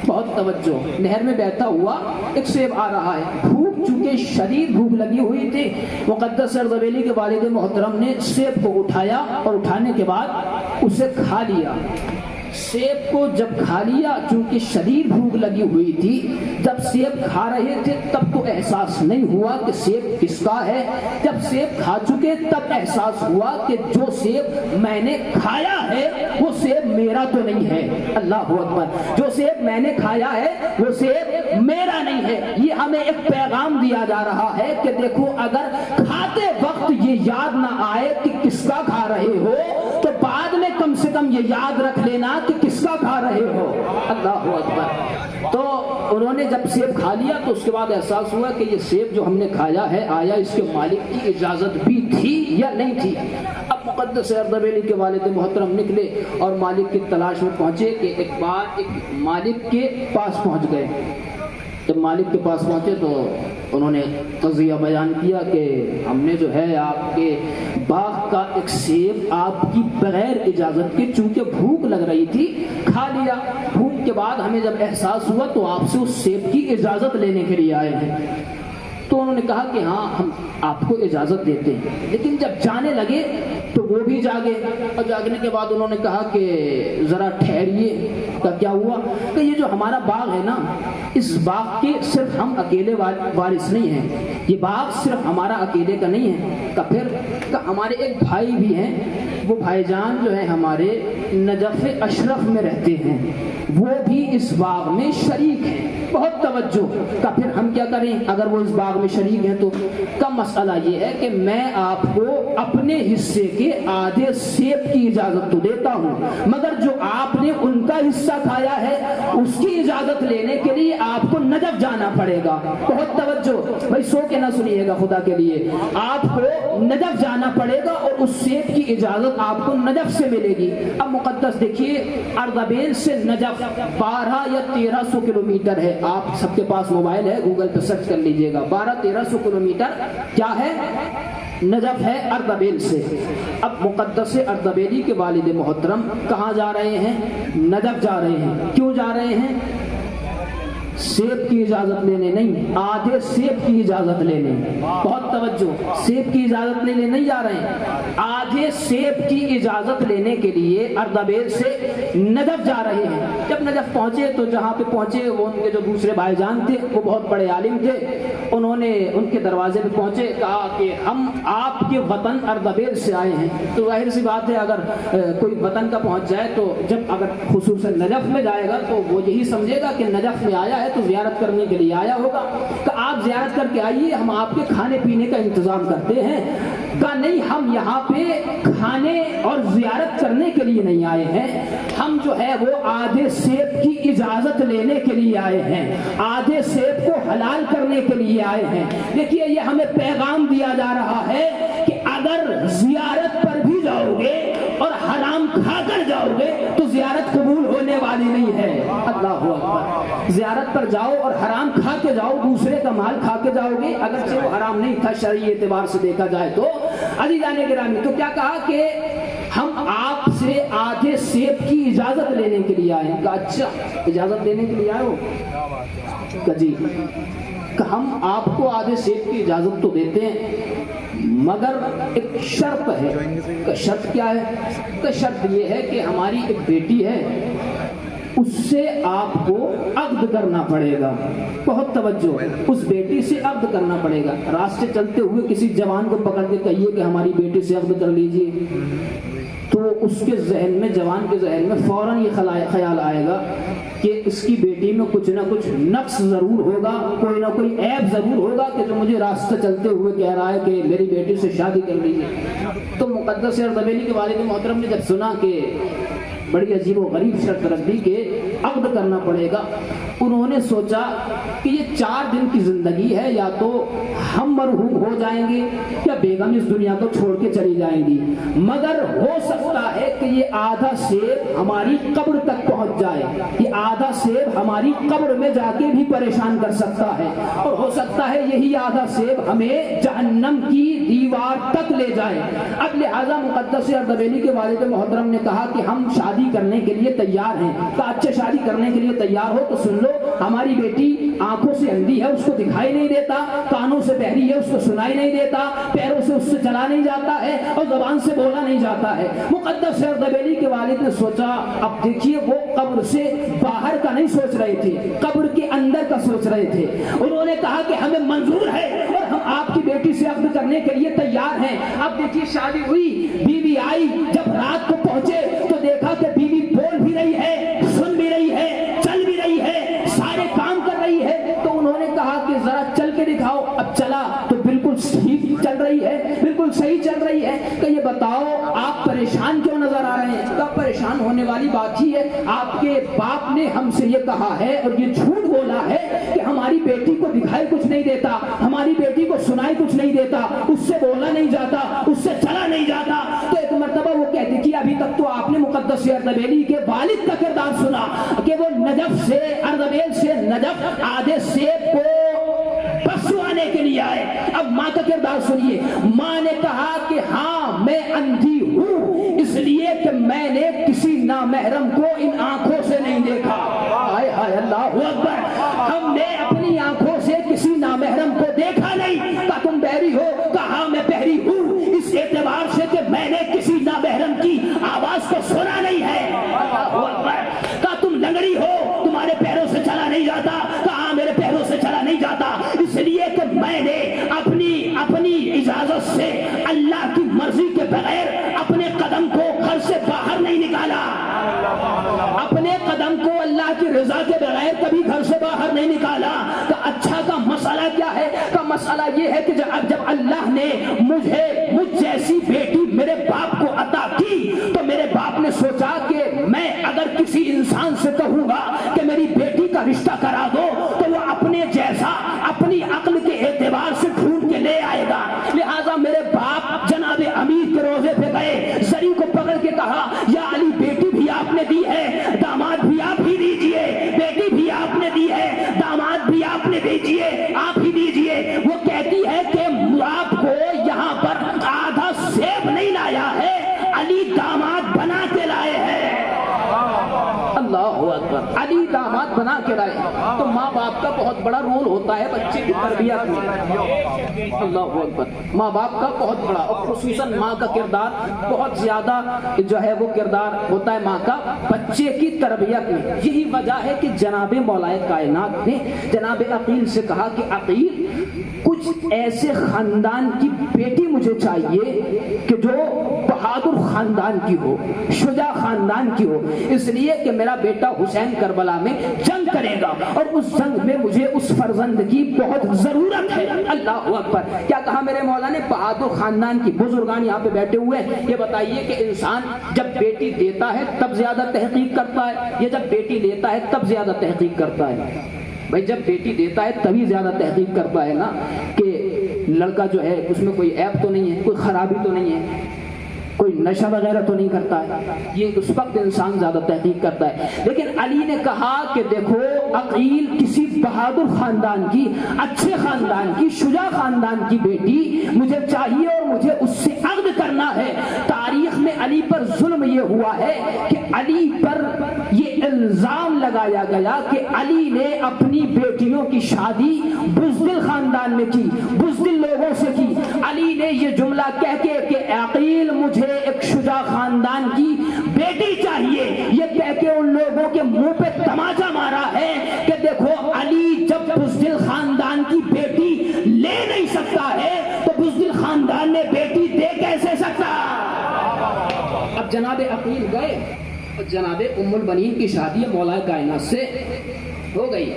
A: بہت توجہ، نہر میں بہتا ہوا ایک سیب آ رہا ہے۔ بھوک چونکہ شدید بھوک لگی ہوئی تھی، مقدس اردبیلی کے والد محترم نے سیب کو اٹھایا اور اٹھانے کے بعد اسے کھا لیا۔ سیب کو جب کھا لیا، چونکہ شدید بھوک لگی ہوئی تھی، جب سیب کھا رہے تھے تب تو احساس نہیں ہوا کہ سیب کس کا ہے، جب سیب کھا چکے تب احساس ہوا کہ جو سیب میں نے کھایا ہے وہ سیب میرا تو نہیں ہے۔ اللہ اکبر، جو سیب میں نے کھایا ہے وہ سیب میرا نہیں ہے۔ یہ ہمیں ایک پیغام دیا جا رہا ہے کہ دیکھو اگر کھاتے وقت یہ یاد نہ آئے کہ کس کا کھا رہے ہو تو بعد میں کم سے کم یہ یاد رکھ لینا کہ کس کا کھا رہے ہو۔ اللہ اکبر، تو انہوں نے جب سیب کھا لیا تو اس کے بعد احساس ہوا کہ یہ سیب جو ہم نے کھایا ہے آیا اس کے مالک کی اجازت بھی تھی یا نہیں تھی۔ اب مقدس اردبیلی کے والد محترم نکلے اور مالک کی تلاش میں پہنچے کہ ایک بار ایک مالک کے پاس پہنچ گئے۔ جب مالک کے پاس پہنچے تو انہوں نے قضیہ بیان کیا کہ ہم نے جو ہے آپ کے باغ کا ایک سیب آپ کی بغیر اجازت کے چونکہ بھوک لگ رہی تھی کھا لیا۔ بھوک کے بعد ہمیں جب احساس ہوا تو آپ سے اس سیب کی اجازت لینے کے لیے آئے ہیں۔ تو انہوں نے کہا کہ ہاں ہم آپ کو اجازت دیتے ہیں، لیکن جب جانے لگے تو وہ بھی جاگے، اور جاگنے کے بعد انہوں نے کہا کہ ذرا ٹھہریے، کا کیا ہوا کہ یہ جو ہمارا باغ ہے نا، اس باغ کے صرف ہم اکیلے وارث نہیں ہیں، یہ باغ صرف ہمارا اکیلے کا نہیں ہے، کہ پھر کہ ہمارے ایک بھائی بھی ہیں، وہ بھائی جان جو ہے ہمارے نجف اشرف میں رہتے ہیں، وہ بھی اس باغ میں شریک ہیں۔ بہت توجہ، کہ پھر ہم کیا کریں اگر وہ اس باغ میں شریک ہیں تو؟ کا مسئلہ یہ ہے کہ میں آپ کو اپنے حصے کے آدھے سیب کی اجازت تو دیتا ہوں، مگر جو آپ نے ان کا حصہ کھایا ہے اس کی اجازت لینے کے لیے آپ کو نجف جانا پڑے گا۔ بہت توجہ بھائی، سو کے نہ سنیے گا خدا کے لیے، آپ کو نجف جانا پڑے گا اور اس سیب کی اجازت آپ کو نجف سے ملے گی۔ اب مقدس دیکھیے، اردبیل سے نجف 12 یا 1300 کلومیٹر ہے، آپ سب کے پاس موبائل ہے، گوگل پہ سرچ کر لیجئے گا، 1200-1300 کلومیٹر کیا ہے؟ نجف ہے اردبیل سے۔ اب مقدس اردبیلی کے والد محترم کہاں جا رہے ہیں؟ نجف جا رہے ہیں۔ کیوں جا رہے ہیں؟ سیب کی اجازت لینے نہیں، آدھے سیب کی اجازت لینے۔ بہت توجہ، سیب کی اجازت لینے نہیں جا رہے ہیں، آدھے سیب کی اجازت لینے کے لیے اردبیل سے نجف جا رہے ہیں۔ جب نجف پہنچے تو جہاں پہ پہنچے وہ ان کے جو دوسرے بھائی جان تھے وہ بہت بڑے عالم تھے، انہوں نے ان کے دروازے پہ پہنچے، کہا کہ ہم آپ کے وطن اردبیل سے آئے ہیں۔ تو ظاہر سی بات ہے اگر کوئی وطن کا پہنچ جائے تو جب اگر خصوصاً نجف میں جائے گا تو وہ یہی سمجھے گا کہ نجف میں آیا ہے تو زیارت کرنے کے لیے آیا ہوگا، کہ آپ زیارت کر کے آئیے، ہم آپ کے کھانے پینے کا انتظام کرتے ہیں۔ کہا نہیں، ہم یہاں پہ کھانے اور زیارت کرنے کے لیے نہیں آئے ہیں، ہم جو ہے وہ آدھے سیب کی اجازت لینے کے لیے آئے ہیں، آدھے سیب کو حلال کرنے کے لیے آئے ہیں۔ دیکھیے یہ ہمیں پیغام دیا جا رہا ہے کہ اگر زیارت پر بھی جاؤ گے اور حرام کھا کر جاؤ گے تو زیارت قبول ہونے والی خالی نہیں ہے۔ اللہ اکبر۔ زیارت پر جاؤ اور حرام کھا کے جاؤ، دوسرے کا مال کھا کے جاؤ گے، اگرچہ وہ حرام نہیں تھا شرعی اعتبار سے دیکھا جائے تو۔ عزیزان گرامی، تو کیا کہا کہ ہم آپ سے آدھے سیب کی اجازت لینے کے لیے آئے ہیں۔ کہا اچھا اجازت لینے کے لیے آئے ہو؟ کہا جی، کہ ہم آپ کو آدھے سیب کی اجازت تو دیتے ہیں مگر ایک شرط ہے۔ کہ شرط کیا ہے؟ کہ شرط یہ ہے کہ ہماری ایک بیٹی ہے، اس سے آپ کو عقد کرنا پڑے گا۔ بہت توجہ، اس بیٹی سے عقد کرنا پڑے گا۔ راستے چلتے ہوئے کسی جوان کو پکڑ کے کہیے کہ ہماری بیٹی سے عقد کر لیجئے، تو اس کے ذہن میں، جوان کے ذہن میں فوراً یہ خیال آئے گا کہ اس کی بیٹی میں کچھ نہ کچھ نقص ضرور ہوگا، کوئی نہ کوئی عیب ضرور ہوگا کہ جو مجھے راستہ چلتے ہوئے کہہ رہا ہے کہ میری بیٹی سے شادی کر لیجیے۔ تو مقدس اردبیلی کے والد محترم نے جب سنا کہ بڑی عجیب و غریب شرط رکھ دی کہ عقد کرنا پڑے گا، انہوں نے سوچا کہ یہ 4 دن کی زندگی ہے، یا تو ہم مرحوم ہو جائیں گے یا بیگم اس دنیا کو چھوڑ کے چلی جائیں گی، مگر ہو سکتا ہے کہ یہ آدھا سیب ہماری قبر تک پہنچ جائے، یہ آدھا سیب ہماری قبر میں جا کے بھی پریشان کر سکتا ہے، اور ہو سکتا ہے یہی آدھا سیب ہمیں جہنم کی دیوار تک لے جائے۔ اب لہٰذا مقدس اردبیلی کے والد محترم نے کہا کہ ہم شادی کرنے کے لیے تیار ہیں۔ کہا اچھا شادی کرنے کے لیے تیار ہو تو سن لو، ہماری بیٹی آنکھوں سے اندھی ہے، اس کو دکھائی نہیں دیتا، کانوں سے بہری ہے، اس کو سنائی نہیں دیتا، پیروں سے اس سے چلا نہیں جاتا ہے، اور زبان سے بولا نہیں جاتا ہے۔ مقدس اردبیلی کے والد نے سوچا، اب دیکھیے وہ قبر سے باہر کا نہیں سوچ رہے تھے، قبر کے اندر کا سوچ رہے تھے۔ انہوں نے کہا کہ ہمیں منظور ہے اور ہم آپ کی بیٹی سے عقد کرنے کے لیے تیار ہیں۔ اب دیکھیے شادی ہوئی، بیوی آئی، جب رات کو پہنچے تو دیکھا کہ بیوی بول بھی رہی ہے، سن بھی رہی ہے، چل بھی رہی ہے، سارے کام کر رہی ہے۔ تو انہوں نے کہا کہ ذرا چل کے دکھاؤ۔ اب چلا تو بالکل صحیح چل رہی ہے، بالکل صحیح چل رہی ہے۔ کہ یہ بتاؤ آپ پریشان کیوں نظر آ رہے ہیں؟ کب پریشان ہونے والی بات ہی ہے، آپ کے باپ نے ہم سے یہ کہا ہے اور یہ جھوٹ بولا ہے کہ ہماری بیٹی کو دکھائی کچھ نہیں دیتا، ہماری بیٹی کو سنائی کچھ نہیں دیتا، اس سے بولا نہیں جاتا، اس سے چلا نہیں جاتا۔ تو ایک مرتبہ وہ کہتی کہ ابھی تک تو آپ نے مقدس اردبیلی کے والد کا کردار سنا کہ وہ نجف سے، اردبیل سے نجف آدھے سیب کو پسوانے کے لیے آئے۔ اب ماں کا کردار سنیے۔ ماں نے کہا کہ ہاں میں اندھی ہوں، اس لیے کہ میں نے کسی نامحرم کو ان آنکھوں سے نہیں دیکھا۔ ہائے ہائے اللہ اکبر، ہم نے اپنی آنکھوں سے کسی نامحرم کو دیکھا نہیں۔ کہا تم بہری ہو؟ کہا میں بہری ہوں، اس اعتبار سے کہ میں نے کسی نامحرم کی آواز کو سنا نہیں ہے۔ کہا تم لنگڑی ہو؟ تمہارے پیروں سے چلا نہیں جاتا؟ کہا میرے پیروں سے چلا نہیں جاتا، اس لیے کہ میں نے اپنی اجازت سے اللہ کی مرضی کے بغیر اپنے قدم کو گھر سے باہر نہیں نکالا، اپنے قدم کو اللہ کی رضا کے بغیر کبھی گھر سے باہر نہیں نکالا۔ کہ اچھا کا مسئلہ کیا ہے؟ کا مسئلہ یہ ہے کہ جب اللہ نے مجھ جیسی بیٹی میرے باپ کو عطا کی تو میرے باپ نے سوچا کہ میں اگر کسی انسان سے کہوں گا کہ میری بیٹی کا رشتہ کرا دو تو وہ اپنے جیسا اپنی عقل کے اعتبار سے ڈھونڈ کے لے آئے گا۔ لہٰذا میرے باپ جناب امیر کے روزے پہ گئے، زری کو پکڑ کے کہا یا علی بیٹی بھی آپ نے دی ہے، داماد بھی آپ ہی دیجئے، بیٹی بھی آپ نے دی ہے، داماد بھی آپ نے دیجئے، آپ ہی دیجئے۔ وہ کہتی ہے کہ آپ کو یہاں پر آدھا سیب نہیں لایا ہے، علی داماد بنا کے لائے ہیں۔ اللہ اکبر، علی داماد بنا کے لائے۔ تو ماں باپ کا بہت بڑا رول ہوتا ہے بچے کی تربیت میں۔ اللہ اکبر، ماں باپ کا بہت بڑا، اور خصوصاً ماں کا کردار بہت زیادہ جو ہے وہ کردار ہوتا ہے ماں کا بچے کی تربیت میں۔ یہی وجہ ہے کہ جناب مولا کائنات نے جناب عقیل سے کہا کہ عقیل کچھ ایسے خاندان کی بیٹی مجھے چاہیے کہ جو بہادر خاندان کی ہو، شجاع خاندان کی ہو، اس لیے کہ میرا بیٹا حسین کربلا میں جنگ کرے گا اور اس جنگ میں مجھے اس فرزند کی بہت ضرورت ہے۔ اللہ اکبر، کیا کہا میرے مولا نے؟ بہادر خاندان کی۔ بزرگان یہاں پہ بیٹھے ہوئے ہیں، یہ بتائیے کہ انسان جب بیٹی دیتا ہے تب زیادہ تحقیق کرتا ہے یا جب بیٹی لیتا ہے تب زیادہ تحقیق کرتا ہے؟ بھائی جب بیٹی دیتا ہے تبھی زیادہ تحقیق کرتا ہے نا کہ لڑکا جو ہے اس میں کوئی عیب تو نہیں ہے، کوئی خرابی تو نہیں ہے۔ کوئی نشہ وغیرہ تو نہیں کرتا ہے، یہ اس وقت انسان زیادہ تحقیق کرتا ہے۔ لیکن علی نے کہا کہ دیکھو عقیل کسی بہادر خاندان کی، اچھے خاندان کی، شجاع خاندان کی بیٹی مجھے چاہیے اور مجھے اس سے عقد کرنا ہے۔ تاریخ میں علی پر ظلم یہ ہوا ہے کہ علی پر یہ الزام لگایا گیا کہ علی نے اپنی بیٹیوں کی شادی بزدل خاندان میں کی، بزدل لوگوں سے کی۔ علی نے یہ جملہ کہہ کے کہ عقیل مجھے ایک شجاع خاندان کی بیٹی چاہیے، یہ کہہ کے ان لوگوں کے منہ پہ تماچا مارا ہے کہ دیکھو علی جب بزدل خاندان کی بیٹی لے نہیں سکتا ہے تو بزدل خاندان میں بیٹی دے کیسے سکتا۔ اب جناب عقیل گئے، جناب ام البنین کی شادی مولا کائنات سے ہو گئی۔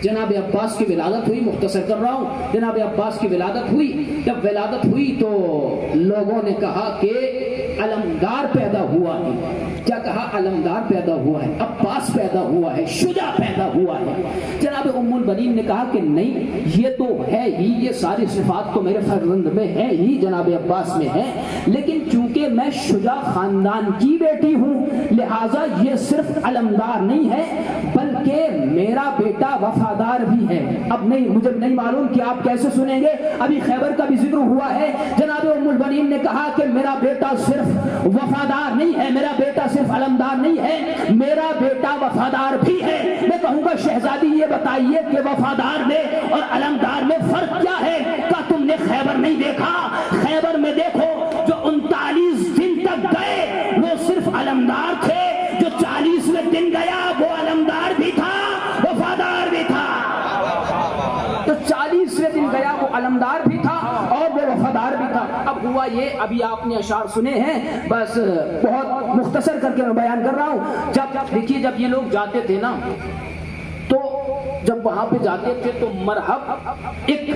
A: جناب عباس کی ولادت ہوئی، مختصر کر رہا ہوں، جناب عباس کی ولادت ہوئی۔ جب ولادت ہوئی تو لوگوں نے کہا کہ علمدار پیدا ہوا ہے۔ کیا کہا؟ علمدار پیدا ہوا ہے، عباس پیدا ہوا ہے، شجاع پیدا ہوا ہے۔ جناب ام البنین نے کہا کہ نہیں، یہ تو ہے ہی، یہ ساری صفات تو میرے فرزند میں ہے ہی، جناب عباس میں ہے، لیکن چونکہ میں شجاع خاندان کی بیٹی ہوں لہٰذا یہ صرف علمدار نہیں ہے بلکہ میرا بیٹا وفادار بھی ہے۔ اب نہیں، مجھے نہیں معلوم کہ آپ کیسے سنیں گے، ابھی خیبر کا بھی ذکر ہوا ہے۔ جناب ام البنین نے کہا کہ میرا بیٹا صرف وفادار نہیں ہے، میرا بیٹا صرف علمدار نہیں ہے، میرا بیٹا وفادار بھی ہے۔ میں کہوں گا شہزادی یہ بتائیے کہ وفادار میں اور علمدار میں فرق کیا ہے؟ کیا تم نے خیبر نہیں دیکھا؟ خیبر میں دیکھو جو 39 دن تک گئے وہ صرف علمدار تھے، جو 40ویں دن گیا وہ علمدار بھی تھا، وفادار بھی تھا۔ تو 40ویں دن گیا وہ علمدار بھی تھا اور وہ وفادار بھی تھا۔ اب ہوا یہ، ابھی آپ نے اشعار سنے ہیں، بس بہت مختصر کر کے میں بیان کر رہا ہوں۔ جب دیکھیے جب یہ لوگ جاتے تھے نا تو جب وہاں پہ جاتے تھے تو مرحب ایک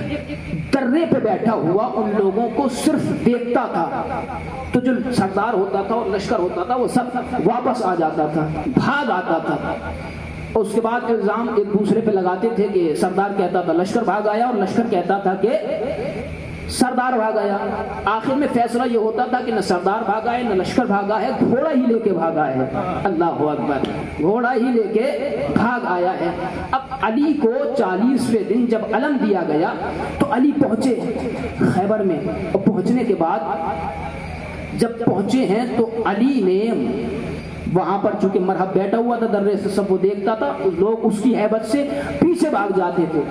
A: درے پہ بیٹھا ہوا ان لوگوں کو صرف دیکھتا تھا، تو جو سردار ہوتا تھا اور لشکر ہوتا تھا وہ سب واپس آ جاتا تھا، بھاگ آتا تھا۔ اس کے بعد الزام ایک دوسرے پہ لگاتے تھے کہ سردار کہتا تھا لشکر بھاگ آیا اور لشکر کہتا تھا کہ سردار بھاگ آیا۔ آخر میں فیصلہ یہ ہوتا تھا کہ نہ سردار بھاگا ہے نہ لشکر بھاگا ہے، گھوڑا ہی لے کے بھاگا ہے۔ اللہ اکبر، گھوڑا ہی لے کے بھاگ آیا ہے۔ اب علی کو 40ویں دن جب علم دیا گیا تو علی پہنچے خیبر میں، اور پہنچنے کے بعد جب پہنچے ہیں تو علی نے وہاں پر چونکہ مرحب بیٹھا ہوا تھا درے سے، سب وہ دیکھتا تھا، لوگ اس کی ہیبت سے پیچھے بھاگ جاتے تھے۔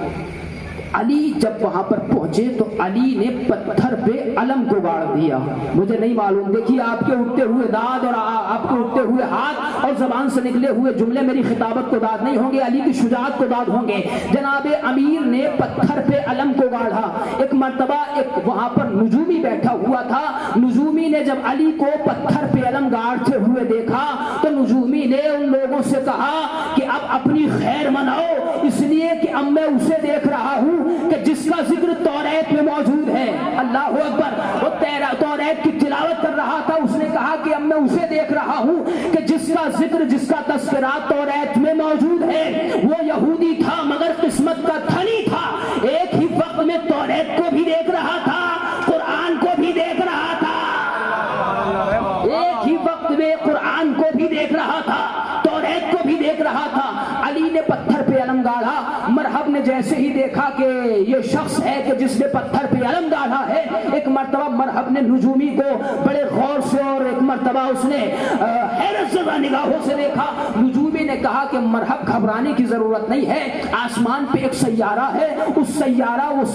A: علی جب وہاں پر پہنچے تو علی نے پتھر پہ علم کو گاڑ دیا۔ مجھے نہیں معلوم، دیکھیے آپ کے اٹھتے ہوئے داد اور آپ کے اٹھتے ہوئے ہاتھ اور زبان سے نکلے ہوئے جملے میری خطابت کو داد نہیں ہوں گے، علی کی شجاعت کو داد ہوں گے۔ جناب امیر نے پتھر پہ علم کو گاڑا۔ ایک مرتبہ ایک وہاں پر نجومی بیٹھا ہوا تھا، نجومی نے جب علی کو پتھر پہ علم گاڑتے ہوئے دیکھا تو نجومی نے ان لوگوں سے کہا کہ اب اپنی خیر مناؤ، اس لیے کہ اب میں اسے دیکھ رہا ہوں کہ جس کا ذکر توریت میں موجود ہے۔ اللہ اکبر، وہ توریت کی تلاوت کر رہا تھا، اس نے کہا کہ اب میں اسے دیکھ رہا ہوں کہ جس کا ذکر، جس کا تذکرہ توریت میں موجود ہے۔ وہ یہودی تھا مگر قسمت کا دھنی تھا، ایک ہی وقت میں توریت کو بھی دیکھ رہا تھا، قرآن کو بھی دیکھ رہا تھا، ایک ہی وقت میں قرآن کو بھی دیکھ رہا تھا، توریت کو بھی دیکھ رہا تھا۔ علی نے پتھر پہ علم گاڑا، مرحب نے جیسے ہی دیکھا کہ یہ شخص ہے کہ جس نے پتھر پہ علم گاڑا ہے، ایک مرتبہ مرحب نے نجومی کو بڑے غور سے اور ایک مرتبہ اس نے حیرت زدہ نگاہوں سے دیکھا۔ نجومی نے کہا کہ مرحب گھبرانے کی ضرورت نہیں ہے، آسمان پہ ایک سیارہ ہے، اس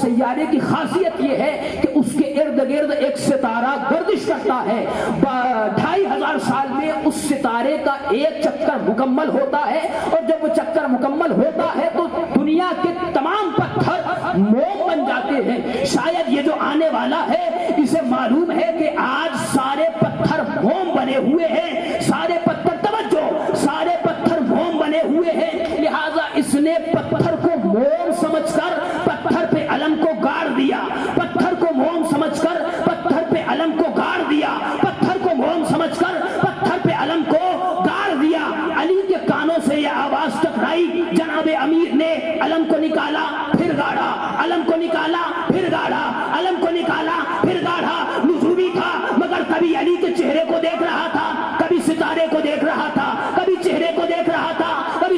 A: سیارے کی خاصیت یہ ہے کہ اس کے ارد گرد ایک ستارہ گردش کرتا ہے، 2500 سال میں اس ستارے کا ایک چکر مکمل ہوتا ہے، اور جب وہ چکر مکمل ہوتا ہے تو دنیا کے تمام پتھر موم بن جاتے ہیں۔ شاید یہ جو آنے والا ہے اسے معلوم ہے کہ آج سارے پتھر موم بنے ہوئے ہیں، سارے پتھر، توجہ، سارے پتھر موم بنے ہوئے ہیں، لہذا اس نے پتھر کو موم سمجھ کر پتھر پہ علم کو گاڑ دیا، پتھر کو موم سمجھ کر پتھر پہ علم کو گاڑ دیا، پتھر کو موم سمجھ کر پتھر پہ علم کو گاڑ دیا۔ علی کے کانوں سے یہ آواز ٹکرائی، جناب امیر نے علم کو نکالا پھر گاڑا، علم کو نکالا پھر گاڑا، علم کو نکالا پھر گاڑا۔ نجومی تھا مگر کبھی علی کے چہرے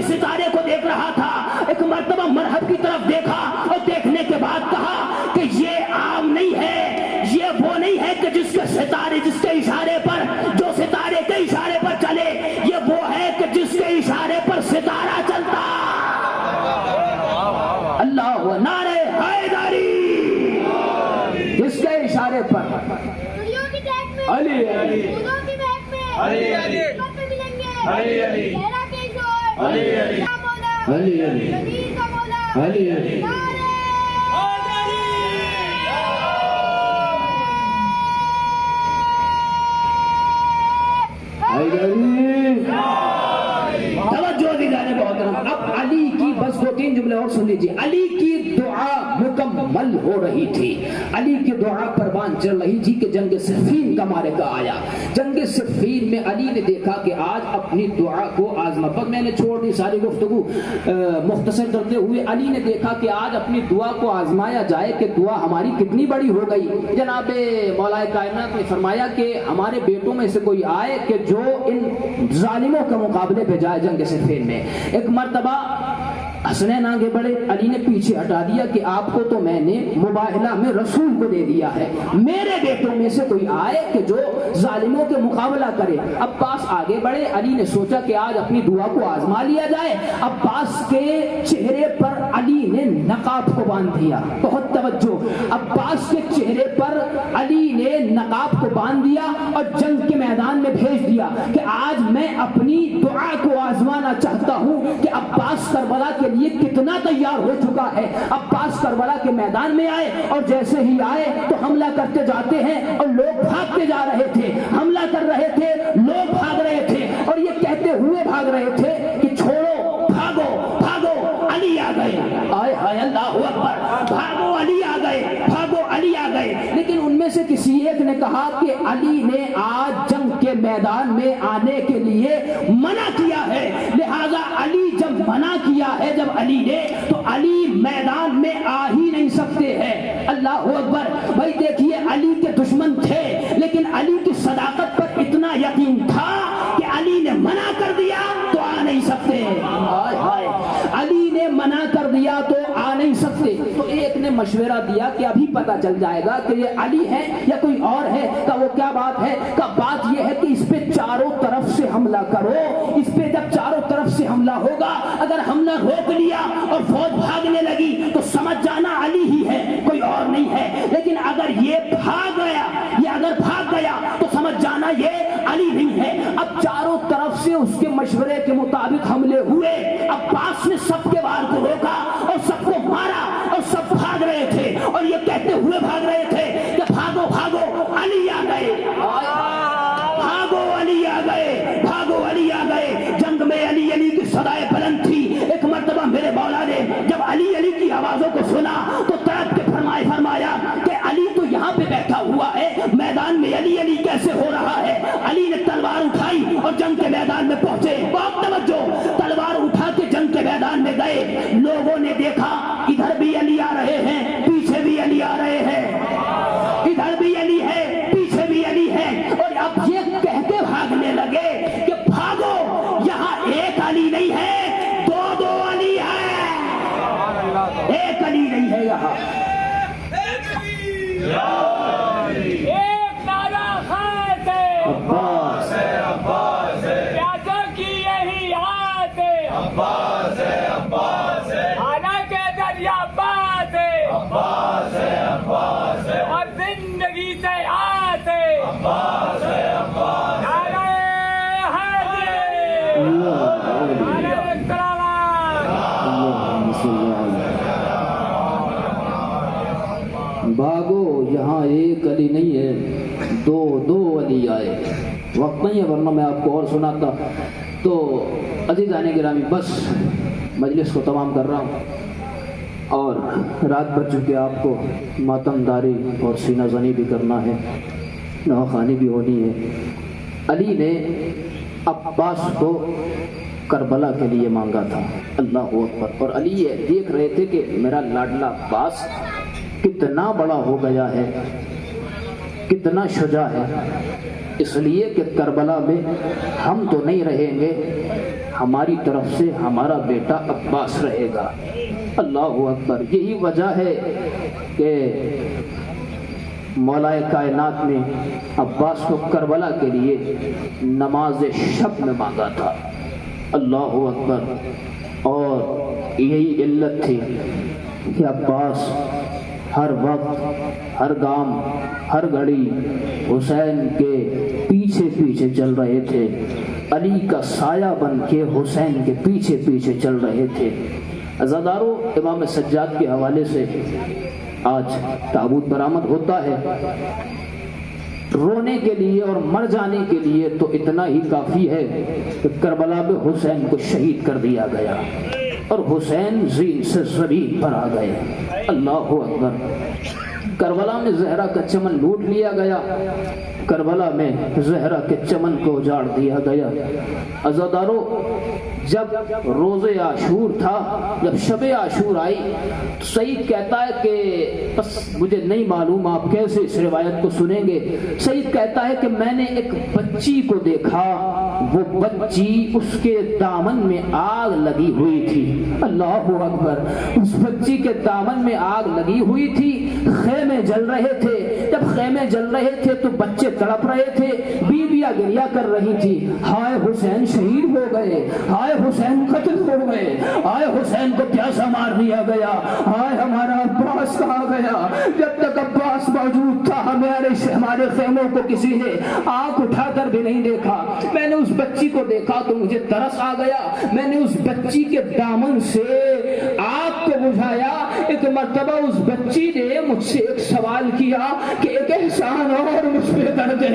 A: ستارے کو دیکھ رہا تھا، ایک مرتبہ مرحب کی طرف دیکھا اور دیکھنے کے بعد کہا کہ یہ عام نہیں ہے، یہ وہ نہیں ہے کہ جس کے ستارے، جس کے اشارے پر، جو ستارے کے اشارے پر چلے، یہ وہ ہے کہ جس کے اشارے پر ستارہ چلتا۔ اللہ و نعرہ حیدری، جس کے اشارے پر علی علی علی علی علی علی علی علی علی توجہ دیدارے محترم، اب علی کی بس 2-3 جملے اور سن لیجیے۔ علی کی دعا مکمل ہو رہی تھی، علی کی دعا پروان چل رہی تھی کہ جنگ صفین کا معرکہ آیا۔ جنگ صفین میں علی نے دیکھا کہ آج اپنی دعا کو آزما، پر میں نے چھوڑ دی ساری گفتگو مختصر کرتے ہوئے، علی نے دیکھا کہ آج اپنی دعا کو آزمایا جائے کہ دعا ہماری کتنی بڑی ہو گئی۔ جناب مولا کائنات نے فرمایا کہ ہمارے بیٹوں میں سے کوئی آئے کہ جو ان ظالموں کے مقابلے پہ جائے جنگ صفین میں۔ ایک مرتبہ حسنین آگے بڑھے، علی نے پیچھے ہٹا دیا کہ آپ کو تو میں نے مباہلہ میں رسول کو دے دیا ہے، میرے بیٹوں میں سے کوئی آئے کہ جو ظالموں کے مقابلہ کرے۔ عباس آگے بڑھے، علی نے سوچا کہ آج اپنی دعا کو آزما لیا جائے۔ عباس کے چہرے پر علی نے نقاب کو باندھ دیا، بہت توجہ، عباس کے چہرے پر علی نے نقاب کو باندھ دیا اور جنگ کے میدان میں بھیج دیا کہ آج میں اپنی دعا کو آزمانا چاہتا ہوں کہ عباس کربلا کے لیے کتنا تیار ہو چکا ہے۔ عباس کربلا کے میدان میں آئے اور جیسے ہی آئے تو حملہ کرتے جاتے ہیں اور لوگ بھاگتے جا رہے تھے، حملہ کر رہے تھے، لوگ بھاگ رہے تھے اور یہ کہتے ہوئے بھاگ رہے تھے کہ چھوڑو، بھاگو بھاگو، علی آ گئے، آئے ہائے اللہ اکبر، بھاگو علی آ گئے، بھاگو علی آ گئے۔ لیکن ان میں سے کسی ایک نے کہا کہ علی نے آج جنگ کے میدان میں آنے کے لیے منع کیا ہے، لہذا علی جب منع کیا ہے جب علی نے، تو علی میدان میں آ ہی نہیں سکتے ہیں۔ اللہ اکبر۔ بھائی دیکھیے، علی کے دشمن تھے لیکن علی کی صداقت پر اتنا یقین تھا کہ علی نے منع کر دیا تو آ نہیں سکتے۔ ہائے ہائے، علی نے منع کر دیا تو آ نہیں سکتے۔ تو ایک نے مشورہ دیا کہ ابھی پتہ چل جائے گا کہ یہ علی ہے یا کوئی اور ہے۔ کہ وہ کیا بات ہے؟ کہ بات یہ ہے کہ اس پہ چاروں طرف سے حملہ کرو، اس پہ جب چاروں طرف سے حملہ ہوگا، اگر ہم نے روک لیا اور فوج بھاگنے لگی تو سمجھ جانا علی ہی ہے، کوئی اور نہیں ہے، لیکن اگر یہ بھاگ گیا، یہ اگر بھاگ گیا تو سمجھ جانا یہ علی نہیں ہے۔ اب چاروں طرف سے اس کے مشورے کے مطابق حملے ہوئے۔ عباس نے سب کے وار کو روکا اور سب کو مارا اور سب بھاگ رہے تھے اور یہ کہتے ہوئے بھاگ رہے تھے کہ بھاگو بھاگو، علی آ گئے، بھاگو علی آ گئے، بھاگو علی آ گئے۔ جنگ میں علی علی کی صدائے بلند تھی۔ ایک مرتبہ میرے مولا نے جب علی علی کی آوازوں کو سنا تو تڑپ کے فرمایا کہ علی تو یہاں پہ بیٹھا ہوا ہے، میدان میں علی علی کیسے ہو رہا ہے؟ علی نے تلوار اٹھائی اور جنگ کے میدان میں پہنچے۔ بہت توجہ، تلوار اٹھا کے جنگ کے میدان میں گئے۔ لوگوں نے دیکھا ادھر بھی علی آ رہے ہیں، پیچھے بھی علی آ رہے ہیں، ادھر بھی علی ہے، پیچھے بھی علی ہے، اور اب یہ کہہ کے بھاگنے لگے کہ بھاگو، یہاں ایک علی نہیں ہے، دو علی ہے، ایک علی نہیں ہے یہاں۔
B: ایک نعرہ خیر ہے،
A: عباس ہے،
B: عباس ہے، پیاسوں کی یہی آت ہے،
C: عباس ہے، عباس ہے،
B: آنا کے دریا عباس ہے،
C: عباس ہے، عباس ہے،
B: اور زندگی سے آت ہے،
C: عباس ہے، عباس ہے۔
B: نعرہ حیدر، نعرہ اکرامات۔
A: بھاگو، یہاں ایک علی نہیں ہے، دو علی آئے۔ وقت نہیں ہے ورنہ میں آپ کو اور سناتا۔ تو عزیزان گرامی، بس مجلس کو تمام کر رہا ہوں اور رات بھر چکے، آپ کو ماتم داری اور سینہ زنی بھی کرنا ہے، نواخوانی بھی ہونی ہے۔ علی نے عباس کو کربلا کے لیے مانگا تھا، اللہ اکبر، اور علی یہ دیکھ رہے تھے کہ میرا لاڈلا عباس کتنا بڑا ہو گیا ہے، کتنا شجاع ہے، اس لیے کہ کربلا میں ہم تو نہیں رہیں گے، ہماری طرف سے ہمارا بیٹا عباس رہے گا۔ اللہ اکبر۔ یہی وجہ ہے کہ مولا کائنات نے عباس کو کربلا کے لیے نماز شب میں مانگا تھا۔ اللہ اکبر۔ اور یہی علت تھی کہ عباس ہر وقت، ہر گام، ہر گھڑی حسین کے پیچھے پیچھے چل رہے تھے، علی کا سایہ بن کے حسین کے پیچھے پیچھے چل رہے تھے۔ عزادارو، امام سجاد کے حوالے سے آج تابوت برآمد ہوتا ہے، رونے کے لیے اور مر جانے کے لیے تو اتنا ہی کافی ہے کہ کربلا میں حسین کو شہید کر دیا گیا اور حسین زین سے زمین پر آ گئے۔ اللہ اکبر۔ کربلا میں زہرا کا چمن لوٹ لیا گیا، کربلا میں زہرا کے چمن کو اجاڑ دیا گیا۔ عزادارو، جب روز عاشور تھا، جب شب عاشور آئی تو سعید کہتا ہے کہ بس مجھے نہیں معلوم آپ کیسے اس روایت کو سنیں گے۔ سعید کہتا ہے کہ میں نے ایک بچی کو دیکھا، وہ بچی اس کے دامن میں آگ لگی ہوئی تھی۔ اللہ اکبر۔ اس بچی کے دامن میں آگ لگی ہوئی تھی، خیمے جل رہے تھے، جب خیمے جل رہے تھے تو بچے تڑپ رہے تھے، بیویاں گریہ کر رہی تھی، ہائے حسین شہید ہو گئے، ہائے حسین قتل ہو گئے، ہائے حسین کو پیاسا مار دیا گیا، ہائے ہمارا عباس کہاں گیا۔ جب تک عباس موجود تھا ہمارے خیموں کو کسی نے آنکھ اٹھا کر بھی نہیں دیکھا۔ میں نے اس بچی کو دیکھا تو مجھے ترس آ گیا، میں نے اس بچی کے دامن سے آگ کو بجھایا۔ ایک مرتبہ اس بچی نے مجھ سے ایک سوال کیا کہ ایک احسان اور مجھ پہ کر دے،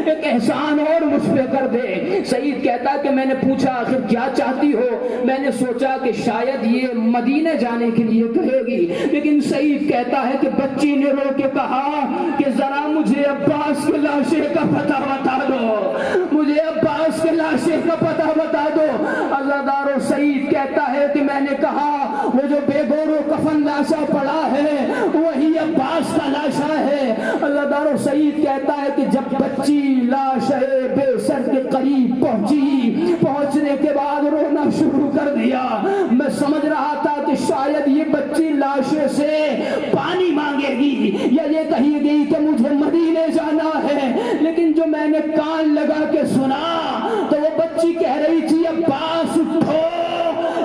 A: ایک احسان اور مجھ پہ کر دے۔ سعید کہتا کہ میں نے پوچھا آخر کیا چاہتی ہو؟ میں نے سوچا کہ شاید یہ مدینے جانے کے لیے کہے گی، لیکن سعید کہتا ہے کہ بچی نے رو کے کہا کہ ذرا مجھے عباس کے لاشے کا پتہ بتا دو، مجھے عباس کے لاشے کا پتہ بتا دو۔ عزادارو، سعید کہتا ہے کہ میں نے کہا وہ جو بے گور و کفن لاشا پڑا ہے وہی عباس کا لاشا ہے۔ عزادارو، سعید کہتا ہے کہ جب بچی لاش بے سر کے قریب پہنچنے کے بعد رونا شروع کر دیا۔ میں سمجھ رہا تھا کہ شاید یہ بچی لاشے سے پانی مانگے گی یا یہ کہے گی کہ مجھے مدینے جانا ہے، لیکن جو میں نے کان لگا کے سنا تو وہ بچی کہہ رہی تھی عباس اٹھو،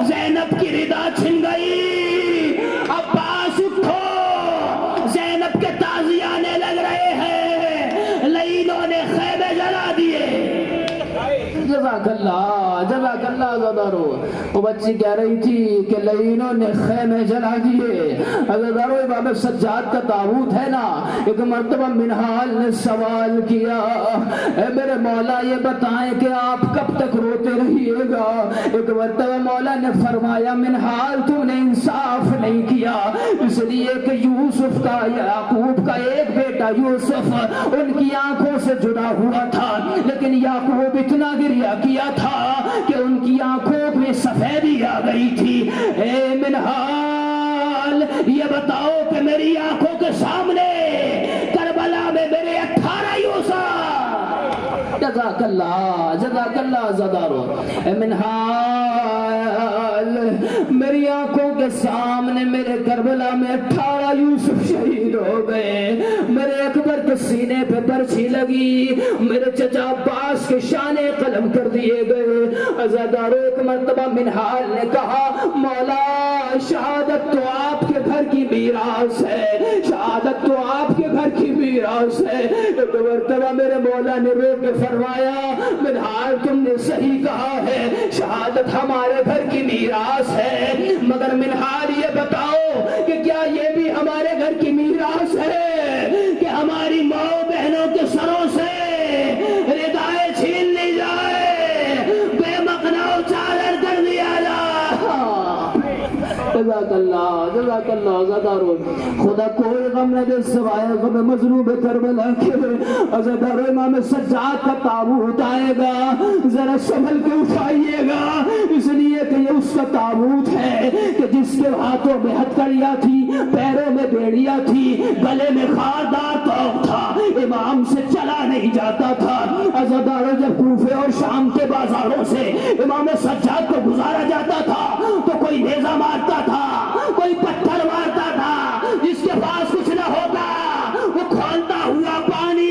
A: زینب کی ردا چھن گئی، عباس اٹھو، زینب کے تازی آنے لگ رہے ہیں، لعینوں نے خیمے جلا دیے۔ جزاک اللہ، جزاک اللہ عزادارو۔ وہ بچی کہہ رہی تھی کہ لعینوں نے خیمے جلا دیے۔ عزادارو، امام سجاد کا تابوت ہے نا، ایک مرتبہ منہال نے سوال کیا، اے میرے مولا یہ بتائیں کہ آپ کب تک روتے رہیے گا؟ ایک مرتبہ مولا نے فرمایا منہال تم نے انصاف نہیں کیا، اس لیے کہ یوسف کا، یعقوب کا ایک بیٹا یوسف ان کی آنکھوں سے جدا ہوا تھا، لیکن یعقوب اتنا گریہ کیا تھا کہ ان کی آنکھوں میں سفیدی آ گئی تھی۔ اے منہال یہ بتاؤ کہ میری آنکھوں کے سامنے کربلا میں میرے 18 یوسف۔ جزاک اللہ، جزاک اللہ عزادارو۔ اے منہال میری آنکھوں کے سامنے میرے کربلا میں 18 یوسف شہید ہو گئے، میرے اکبر کے سینے پہ برچھی لگی، میرے چچا عباس کے شانے قلم کر دیے گئے۔ عزادارو، ایک مرتبہ منہال نے کہا مولا شہادت تو آپ کے گھر کی میراث ہے، شہادت تو آپ کے گھر کی میراث ہے۔ ایک مرتبہ میرے مولا نے رو کے فرمایا منہال تم نے صحیح کہا ہے، شہادت ہمارے گھر کی میراث ہے، مگر منہال یہ بتاؤ کہ کیا یہ بھی ہمارے گھر کی میراث ہے کہ ہماری ماں بہنوں کے سروں سے ردائیں چھین لی جائے، بے مقنا چادر کر دیا جائے۔ جزاک اللہ، جزاک اللہ عزادارو۔ خدا کوئی غم نہ دے سوائے غم مظلوم کربلا کے۔ عزادارو، امام سجاد کا تابوت آئے گا، ذرا سنبھل کے اٹھائیے گا، اس لیے کہ یہ اس کا تابوت ہے کہ جس کے ہاتھوں میں ہتھکڑیاں تھی، پیروں میں بیڑیاں تھی، گلے میں خاردار توق تھا، امام سے چلا نہیں جاتا تھا۔ عزاداروں جب کوفے اور شام کے بازاروں سے امام سجاد کو گزارا جاتا تھا تو کوئی نیزہ مارتا تھا، کوئی پتھر مارتا تھا، جس کے پاس کچھ نہ ہوتا وہ کھولتا ہوا پانی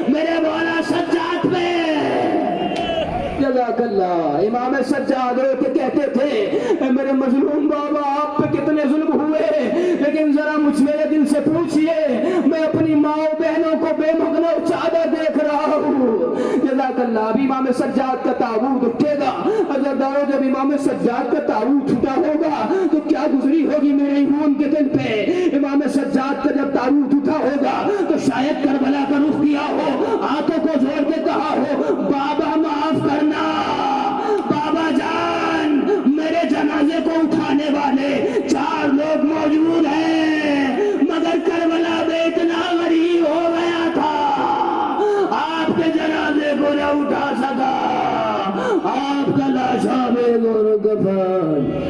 A: میرے مولا سجاد پہ۔ جزاک اللہ۔ امام سجاد رو کے کہتے تھے اے میرے مظلوم بابا، آپ پہ کتنے ظلم ہوئے، لیکن ذرا مجھ میرے دل سے پوچھئے، میں اپنی ماں بہنوں کو بے مغنو چادر دیکھ رہا ہوں۔ جزاک اللہ۔ ابھی امام سجاد کا تابوت اٹھے گا، عزاداروں جب امام سجاد کا تابوت اٹھا ہوگا تو کیا گزری ہوگی میرے خون کے دل پہ۔ امام سجاد کا جب تابوت اٹھا ہوگا تو شاید کربلا کا رخ کیا ہو، ہاتھوں کو جوڑ کے کہا ہو بابا معاف کرنا، بابا جان میرے جنازے کو اٹھانے والے 4 لوگ موجود ہیں، مگر کربلا میں اتنا غریب ہو گیا تھا آپ کے جنازے کو نہ اٹھا سکا، آپ کا لاشا میں گور کفن